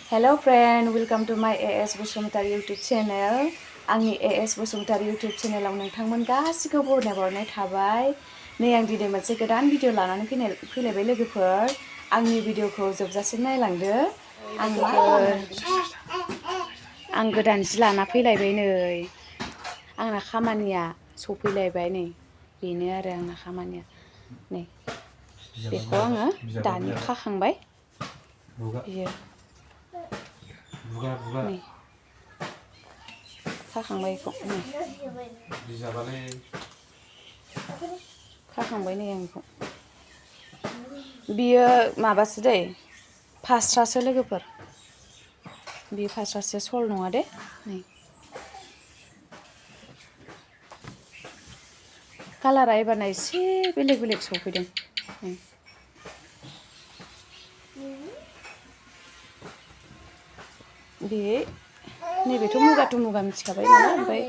Hello friend, welcome to my AS Basumatary YouTube channel. आंनि AS Basumatary YouTube channel आव नोंथांमोन गासिखौबो बरायनाय थाबाय। नै आं दिनै मोनसे गोदान भिडिअ लानानै फैलायबाय लोगोफोर। आंनि भिडिअखौ जोबजासिम नायलांदो। आं गोदान जि लाना फैलायबाय नै। आंना खामानिया सफैलायबाय नै। बेनो आरो आंना खामानिया। नै बेखौ आङो दानि खाखांबाय। बियो नै खाखांबाय बेखौ नै खाखांबाय नै आं बेखौ बियो माबासो दै फास्रासो लोगोफोर बियो फास्रासो सल नङा दे नै कालारा एबारना एसे बेलेग बेलेग सफैदों बे नैबेथ' मुगा टु मुगा मिथिखाबाय नालाय ओमफ्राय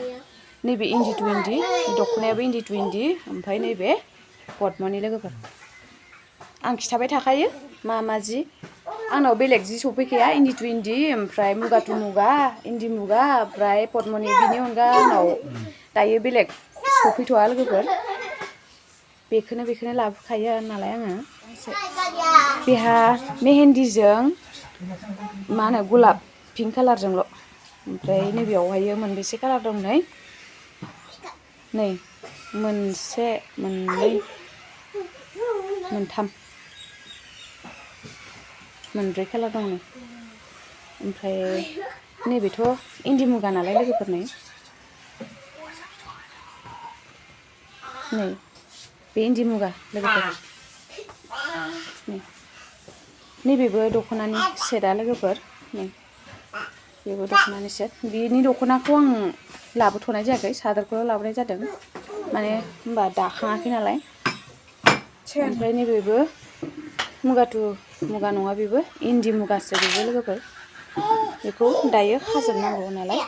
नैबे इन्दि टु इन्दि दख'नायाबो इन्दि टु इन्दि ओमफ्राय नैबे पद्मनि लोगोफोर आं खिथाबाय थाखायो मा जि आंनाव बेलेग जि सफैखाया इन्दि टु इन्दि ओमफ्राय मुगा टु मुगा इन्दि मुगा ओमफ्राय पद्मनि बिनि अनगा आंनाव दायो बेलेग सफैथ'आ लोगोफोर बेखौनो लाबोखायो नालाय आङो बेहा मेहेन्दिजों मा होनो गलाब पिंक कालारजोंल' ओमफ्राय नैबेयावहायो मोनबेसे कालार दं नै मोनसे मोननै मोनथाम मोनब्रै कालार दं नै ओमफ्राय नैबेथ' इन्दि मुगा नालाय लोगोफोर नै बे इन्दि मुगा लोगोफोर नैबेबो दख'नानि सेटआ लोगोफोर नै बेबो दख'नानि सेट बेनि दख'नाखौ आं लाबोथ'नाय जायाखै सादरखौल' लाबोनाय जादों माने होनबा दाखाङाखै नालाय ओमफ्राय नैबेबो मुगा टु मुगा नङा बेबो इन्दि मुगासो बेबो लोगोफोर बेखौ दायो खाजोबनांगौ नालाय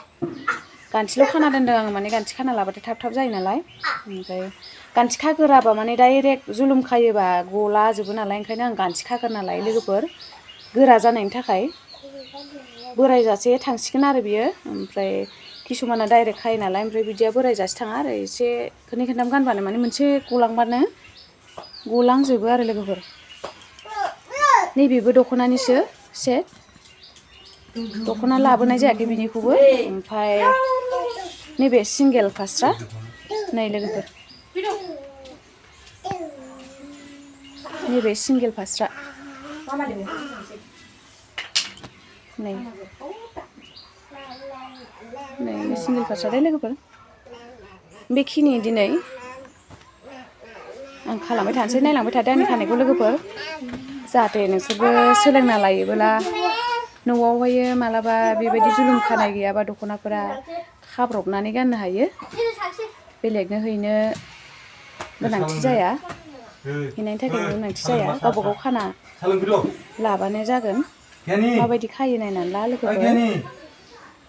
गान्थिल' खाना दोन्दों आङो माने गान्थि खाना लाबाथाय थाब जायो नालाय ओमफ्राय गान्थि खागोराबा माने डाइरेक्ट जुलुम खायोबा गलाजोबो नालाय ओंखायनो आं गान्थि खागोरना लायो लोगोफोर गोरा जानायनि थाखाय बोरायजासे थांसिगोन आरो बियो ओमफ्राय किसुमाना डाइरेक्ट खायो नालाय ओमफ्राय बिदिया बोरायजासे थाङा आरो एसे खननै खनथाम गानबानो माने मोनसे गलांबानो गलांजोबो आरो लोगोफोर नैबेबो दख'नानिसो सेट दख'ना लाबोनाय जायाखै बिनिखौबो ओमफ्राय नैबे सिंगेल फास्रा नै लोगोफोर नैबे सिंगेल फास्रा नै सिंगेल फास्रा दे लोगोफोर बेखिनि दिनै आं खालामबाय थानोसै नायलांबाय थादो आंनि खानायखौ लोगोफोर जाहाथे नोंसोरबो सोलोंना लायोबोला न'आवहायो मालाबा बेबायदि जुलुम खानाय गैयाबा दख'नाफोरा खाब्रबनानै गाननो हायो बेलेगनो हैनो गोनांथि जाया हैनायनि थाखाय गोनांथि जाया गावबा गाव खाना लाबानो जागोन माबायदि खायो नायनानै ला लोगोफोर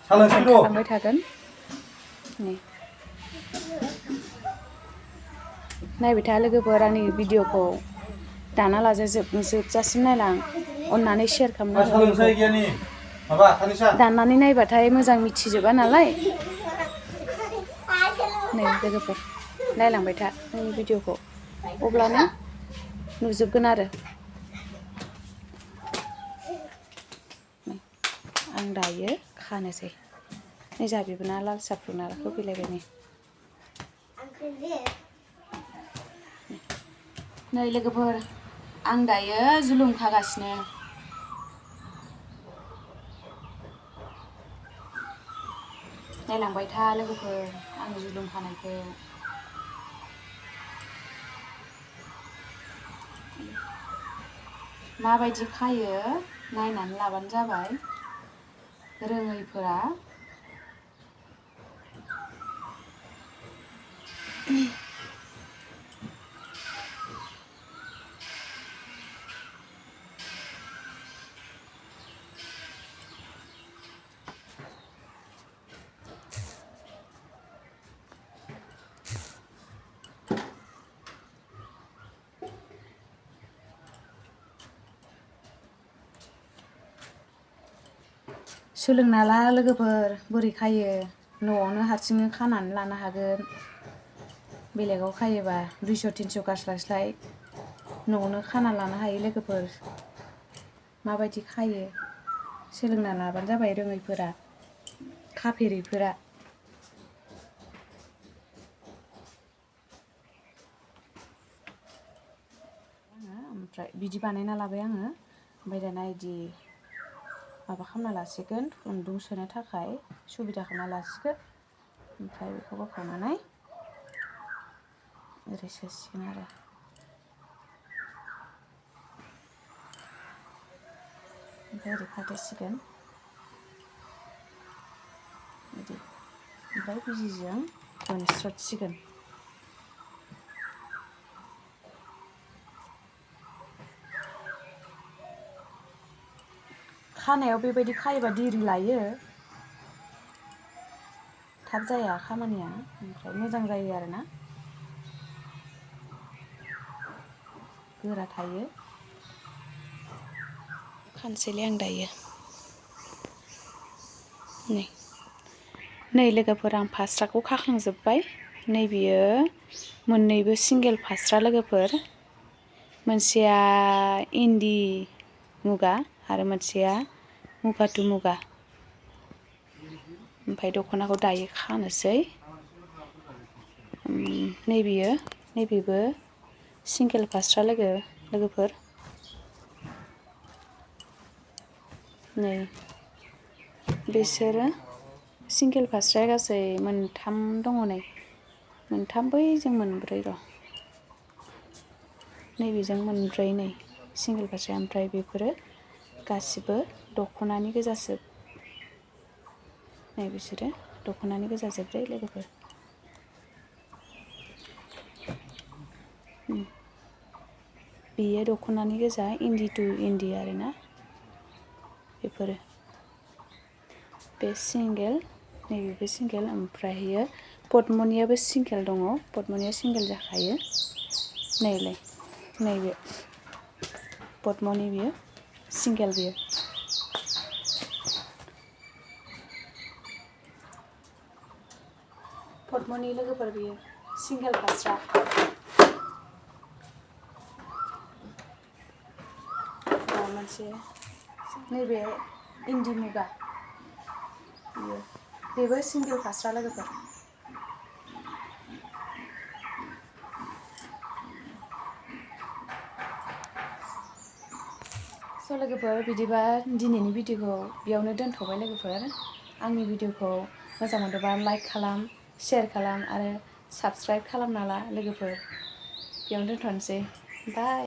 खालामबाय थागोन नै नायबाय था लोगोफोर आंनि भिडिअखौ दाना लाजा जोबजासिम नायलां अननानै शेयार खालामना दाननानै नायबाथाय मोजां मिथिजोबा नालाय नै लोगोफोर नायलांबाय था आंनि भिडिअखौ अब्लानो नुजोबगोन आरो आं दायो खानोसै नै जा बिबोना लाल साहा फुदुंना होफैलायबाय नै लोगोफोर आं दायो जुलुम खागासिनो नायलांबाय था लोगोफोर आंनि जुलुम खानायखौ माबायदि खायो नायनानै लाबानो जाबाय रोङैफोरा सोलोंना ला लोगोफोर बोरै खायो न'आवनो हारसिंनो खानानै लानो हागोन बेलेगाव खायोबा 200-300 गारस्लायस्लाय न'आवनो खाना लानो हायो लोगोफोर माबायदि खायो सोलोंना लाबानो जाबाय रोङैफोरा खाफेरैफोरा ओमफ्राय बिदि बानायना लाबाय आङो ओमफ्राय दाना इदि माबा खालामना लासिगोन खुन्दुं सोनो थाखाय सुबिदा खालामना लासिगोन ओमफ्राय बेखौ बोखांनानै ओरै सोसिगोन आरो ओमफ्राय ओरै खाथेसिगोन बिदि ओमफ्राय बिजिजों बोनस्रोदसिगोन खानायाव बेबायदि खायोबा दिरि लायो थाब जाया खामानिया ओमफ्राय मोजां जायो आरोना गोरा थायो खानसैलै आं दायो नै लोगोफोर आं फास्राखौ खाखांजोब्बाय नैबेयो मोननैबो सिंगेल फास्रा लोगोफोर मोनसेया इन्दि मुगा आरो मोनसेया मुगा टु मुगा ओमफ्राय दख'नाखौ दायो खानोसै नैबेबो सिंगेल फास्रा लोगोफोर नै बिसोरो सिंगेल फास्राया गासै मोनथाम दङ नै मोनथाम बैजों मोनब्रै र' नैबेजों मोनब्रै नै सिंगेल फास्राया ओमफ्राय बेफोरो गासिबो दख'नानि गोजाजोब नै बिसोरो दख'नानि गोजाजोबलै लोगोफोर बेयो दख'नानि गोजा इन्दि टु इन्दि आरोना बेफोरो बे सिंगेल नैबेबो सिंगेल ओमफ्रायो पद्मनियाबो सिंगेल दङ पद्मनिया सिंगेल जाखायो नैलाय नैबे पद्मनि बियो सिंगेल बियो पद्मनि लोगोफोर बियो सिंगेल फास्रा मोनसे नैबे इन्दि मुगा बेबो सिंगेल फास्रा लोगोफोर लोगोफोर बिदिबा दिनैनि भिडिअखौ बेयावनो दोनथ'बाय लोगोफोर आंनि भिडिअखौ मोजां मोनदोंबा लाइक खालाम शेयार खालाम आरो साबस्क्राइब खालामना ला लोगोफोर बेयावनो दोनथ'नोसै बाय